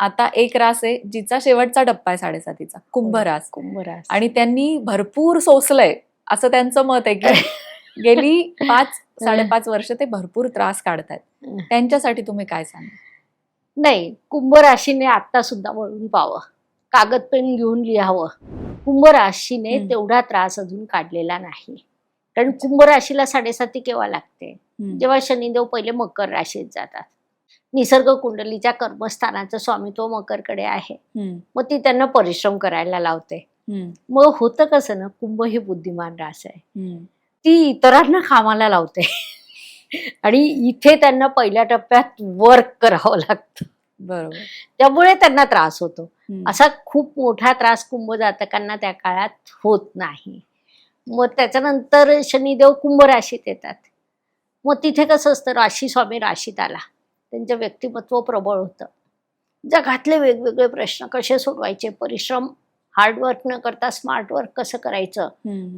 आता एक रास आहे जिचा शेवटचा टप्पा आहे 7.5चा, कुंभरास. कुंभरास. आणि त्यांनी भरपूर सोसलंय असं त्यांचं मत आहे की गेली 5-5.5 वर्ष ते भरपूर त्रास काढतायत. त्यांच्यासाठी तुम्ही काय सांगा? नाही, कुंभ राशीने आता सुद्धा वळून पाहावं, कागद पेन घेऊन लिहावं. कुंभ राशीने तेवढा त्रास अजून काढलेला नाही. कारण कुंभ राशीला 7.5 केव्हा लागते? जेव्हा शनिदेव पहिले मकर राशीत जातात. निसर्ग कुंडलीच्या कर्मस्थानाचं स्वामित्व मकरकडे आहे. मग ती त्यांना परिश्रम करायला लावते. मग होतं कसं ना, कुंभ ही बुद्धिमान रास आहे. ती इतरांना कामाला लावते आणि इथे त्यांना पहिल्या टप्प्यात वर्क करावं लागतं. बरोबर. त्यामुळे त्यांना त्रास होतो. असा खूप मोठा त्रास कुंभ जातकांना त्या काळात होत नाही. मग त्याच्यानंतर शनिदेव कुंभ राशीत येतात. मग तिथे कसं असतं, राशी स्वामी राशीत आला, त्यांचं व्यक्तिमत्व प्रबळ होतं. जगातले वेगवेगळे प्रश्न कसे सोडवायचे, परिश्रम हार्डवर्क न करता स्मार्ट वर्क कसं करायचं,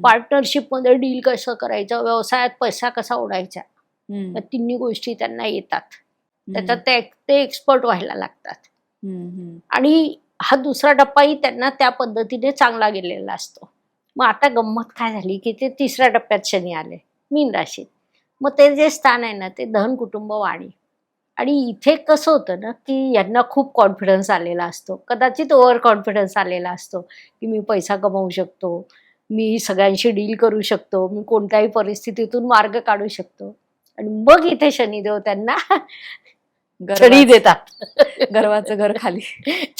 पार्टनरशिप मध्ये डील कसं करायचं, व्यवसायात पैसा कसा ओढायचा, या तिन्ही गोष्टी त्यांना येतात. त्याच्यात ते एक्सपर्ट व्हायला लागतात. आणि हा दुसरा टप्पाही त्यांना त्या पद्धतीने चांगला गेलेला असतो. मग आता गंमत काय झाली की ते तिसऱ्या टप्प्यात शनी आले मीन राशीत. मग ते जे स्थान आहे ना, ते धन कुटुंब वाणी. आणि इथे कसं होतं ना की यांना खूप कॉन्फिडन्स आलेला असतो, कदाचित ओव्हर कॉन्फिडन्स आलेला असतो की मी पैसा कमवू शकतो, मी सगळ्यांशी डील करू शकतो, मी कोणत्याही परिस्थितीतून मार्ग काढू शकतो. आणि मग इथे शनिदेव त्यांना छडी देतात. गर्वाचं घर खाली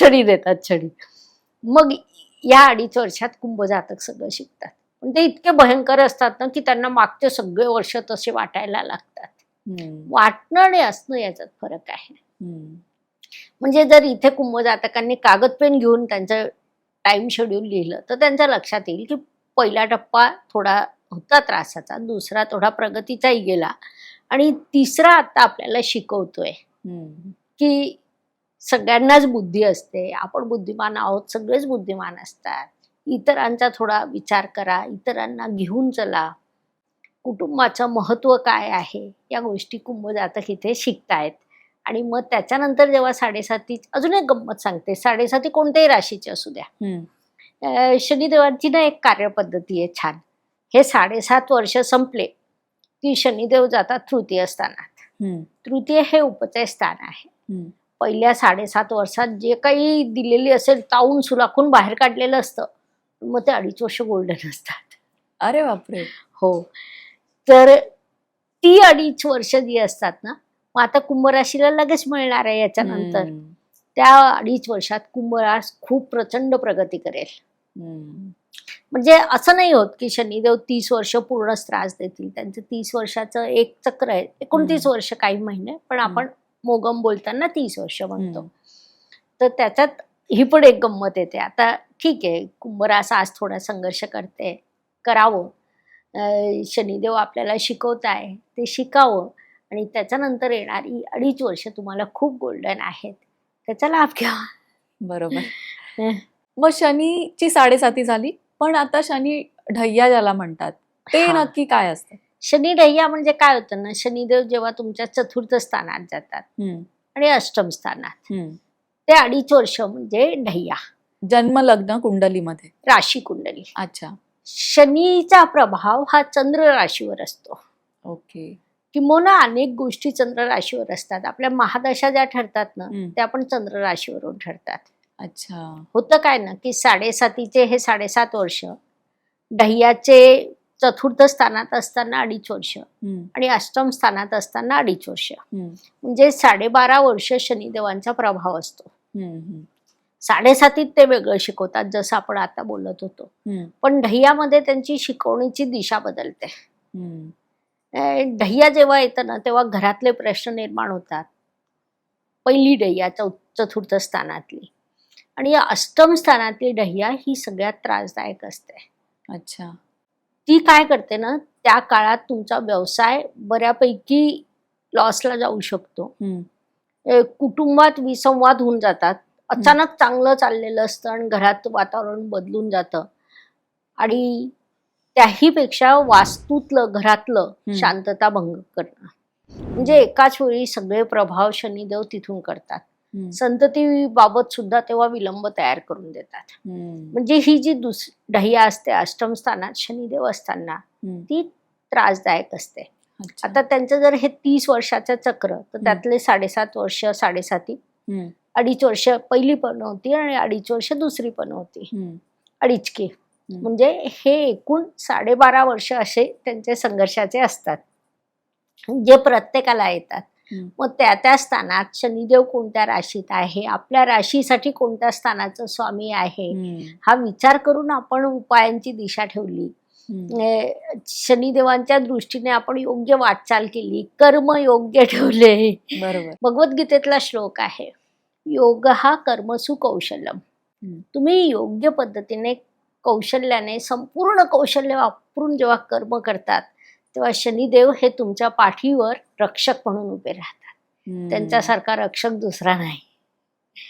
छडी देतात, छडी. मग या 2.5 वर्षात कुंभ जातक सगळं शिकतात. पण ते इतके भयंकर असतात ना की त्यांना मागचे सगळे वर्ष तसे वाटायला लागतात. वाटणं आणि असणं याच्यात फरक आहे. म्हणजे जर इथे कुंभ जातकांनी कागद पेन घेऊन त्यांचं टाइम शेड्यूल लिहिलं तर त्यांच्या लक्षात येईल की पहिला टप्पा थोडा होता त्रासाचा, दुसरा थोडा प्रगतीचाही गेला, आणि तिसरा आता आपल्याला शिकवतोय की सगळ्यांनाच बुद्धी असते, आपण बुद्धिमान आहोत, सगळेच बुद्धिमान असतात. इतरांचा थोडा विचार करा, इतरांना घेऊन चला, कुटुंबाचं महत्व काय आहे या गोष्टी कुंभ जातक इथे शिकतायत. आणि मग त्याच्यानंतर जेव्हा 7.5, अजून एक गंमत सांगते, 7.5 कोणत्याही राशीचे असू द्या, शनिदेवांची ना एक कार्यपद्धती आहे छान. हे 7.5 वर्ष संपले की शनिदेव जातात तृतीय स्थानात. तृतीय हे उपचय स्थान आहे. पहिल्या 7.5 वर्षात जे काही दिलेली असेल तावून सुलाखून बाहेर काढलेलं असतं, मग ते 2.5 वर्ष गोल्डन असतात. अरे बापरे. हो. तर ती 2.5 वर्ष जी असतात ना, मग आता कुंभ राशीला लगेच मिळणार आहे याच्यानंतर. त्या 2.5 वर्षात कुंभ रास खूप प्रचंड प्रगती करेल. म्हणजे असं नाही होत की शनिदेव 30 वर्ष पूर्णच त्रास देतील. त्यांचं 30 वर्षाचं एक चक्र आहे, 29 वर्ष काही महिने, पण आपण मोगम बोलताना 30 वर्ष म्हणतो. तर त्याच्यात ही पण एक गंमत येते. आता ठीक आहे, कुंभ रास आज थोडा संघर्ष करते, करावं. शनिदेव आपल्याला शिकवताय ते शिकावं. आणि त्याच्यानंतर येणारी 2.5 वर्ष तुम्हाला खूप गोल्डन आहेत, त्याचा लाभ घ्या. बरोबर. मग शनीची 7.5 झाली, पण आता शनी ढय्या ज्याला म्हणतात ते नक्की काय असतं? शनी ढय्या म्हणजे काय होतं ना, शनिदेव जेव्हा तुमच्या चतुर्थ स्थानात जातात आणि अष्टम स्थानात, ते 2.5 वर्ष म्हणजे ढय्या. जन्म लग्न कुंडलीमध्ये, राशी कुंडली. अच्छा. शनीचा प्रभाव हा चंद्र राशीवर असतो. ओके. किंवा अनेक गोष्टी चंद्र राशीवर असतात. आपल्या महादशा ज्या ठरतात ना, त्या पण चंद्र राशीवरून ठरतात. अच्छा. होतं काय ना की 7.5 हे 7.5 वर्ष, ढय्याचे चतुर्थ स्थानात असताना 2.5 वर्ष आणि अष्टम स्थानात असताना 2.5 वर्ष, म्हणजे 12.5 वर्ष शनिदेवांचा प्रभाव असतो. 7.5 ते वेगळं शिकवतात, जसं आपण आता बोलत होतो. पण ढय्यामध्ये त्यांची शिकवणीची दिशा बदलते. ढय्या जेव्हा येतं ना, तेव्हा घरातले प्रश्न निर्माण होतात. पहिली ढय्या चतुर्थ स्थानातली, आणि या अष्टम स्थानातली ढय्या ही सगळ्यात त्रासदायक असते. अच्छा. ती काय करते ना, त्या काळात तुमचा व्यवसाय बऱ्यापैकी लॉसला जाऊ शकतो. कुटुंबात विसंवाद होऊन जातात. अचानक चांगलं चाललेलं असतं आणि घरात वातावरण बदलून जातं. आणि त्याहीपेक्षा वास्तूतलं, घरातलं शांतता भंग करणं, म्हणजे एकाच वेळी सगळे प्रभाव शनिदेव तिथून करतात. संतती बाबत सुद्धा तेव्हा विलंब तयार करून देतात. म्हणजे ही जी ढैया असते अष्टम स्थानात शनिदेव असताना ती त्रासदायक असते. आता त्यांचं जर हे 30 वर्षाचं चक्र तर त्यातले 7.5 वर्ष 7.5 2.5 वर्ष पहिली पण होती आणि 2.5 वर्ष दुसरी पण होती. 2.5 म्हणजे हे एकूण 12.5 वर्ष असे त्यांचे संघर्षाचे असतात जे प्रत्येकाला येतात. मग त्या स्थानात शनिदेव कोणत्या राशीत आहे, आपल्या राशीसाठी कोणत्या स्थानाचं स्वामी आहे, हा विचार करून आपण उपायांची दिशा ठेवली. शनिदेवांच्या दृष्टीने आपण योग्य वाटचाल केली, कर्म योग्य ठेवले. बरोबर. भगवद्गीतेतला श्लोक आहे, योग हा कर्मसु कौशल्यम. तुम्ही योग्य पद्धतीने कौशल्याने संपूर्ण कौशल्य वापरून जेव्हा कर्म करतात तेव्हा शनिदेव हे तुमच्या पाठीवर रक्षक म्हणून उभे राहतात. त्यांच्यासारखा रक्षक दुसरा नाही.